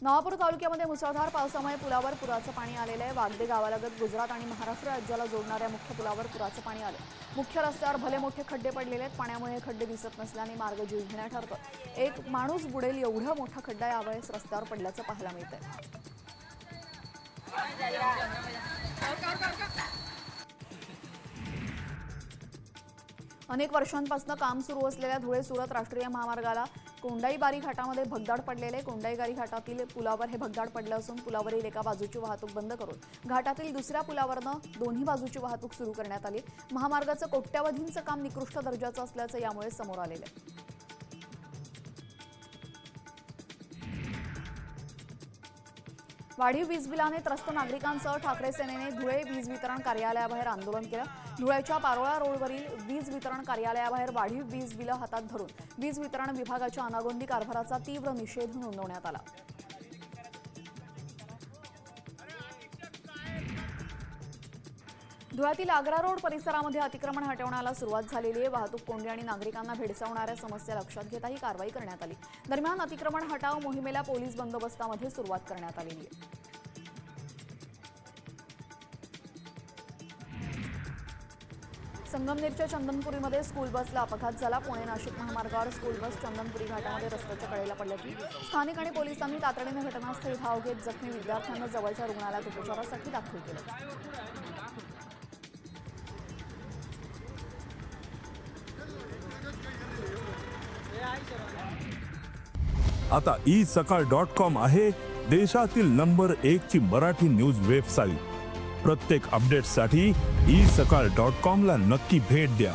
नवापूर तालुक्यामध्ये मुसळधार पावसामुळे पुलावर पुराचं पाणी आलेलं आहे। वागदे गावालगत गुजरात आणि महाराष्ट्र राज्याला जोडणाऱ्या मुख्य पुलावर पुराचं पाणी आलं। मुख्य रस्त्यावर भले मोठे खड्डे पडलेले आहेत। पाण्यामुळे हे खड्डे दिसत नसल्याने मार्ग जीवघेणा ठरतो। एक माणूस बुडेल एवढा मोठा खड्डा यावेळेस रस्त्यावर पडल्याचं पाहायला मिळतंय। अनेक वर्षांपासून काम सुरू असलेल्या धुळे सुरत राष्ट्रीय महामार्गाला कोंडाईबारी घाटामध्ये भगदाड पडलेले। कोंडाईबारी घाटातील पुलावर हे भगदाड पडलं असून पुलावरील एका बाजूची वाहतूक बंद करून घाटातील दुसऱ्या पुलावरनं दोन्ही बाजूची वाहतूक सुरू करण्यात आली। महामार्गाचं कोट्यवधींचं काम निकृष्ट दर्जाचं असल्याचं यामुळे समोर आलेलं आहे। वाढीव वीज बिलाने त्रस्त नागरिकांसह ठाकरे सेनेने धुळे वीज वितरण कार्यालयाबाहेर आंदोलन केलं। धुळ्याच्या पारोळा रोडवरील वीज वितरण कार्यालयाबाहेर वाढीव वीज बिलं हातात धरून वीज वितरण विभागाच्या अनागोंदी कारभाराचा तीव्र निषेध नोंदवण्यात आला। धुळ्यातील आग्रा रोड परिसरामध्ये अतिक्रमण हटवण्याला सुरुवात झालेली आहे। वाहतूक कोंडी आणि नागरिकांना भेडसावणाऱ्या समस्या लक्षात घेता ही कारवाई करण्यात आली। दरम्यान अतिक्रमण हटाव मोहिमेला पोलीस बंदोबस्तामध्ये सुरुवात करण्यात आलेली आहे। संगमनेरच्या चंदनपुरीमध्ये स्कूल बसला अपघात झाला। पुणे नाशिक महामार्गावर स्कूल बस चंदनपुरी घाटामध्ये रस्त्याच्या कडेला पडली। स्थानिक आणि पोलिसांनी तातडीने घटनास्थळी धाव घेत जखमी विद्यार्थ्यांना जवळच्या रुग्णालयात उपचारासाठी दाखल केलं। आता isakal.com आहे देशातील नंबर 1 ची मराठी न्यूज वेबसाईट। प्रत्येक अपडेटसाठी isakal.com ला नक्की भेट द्या।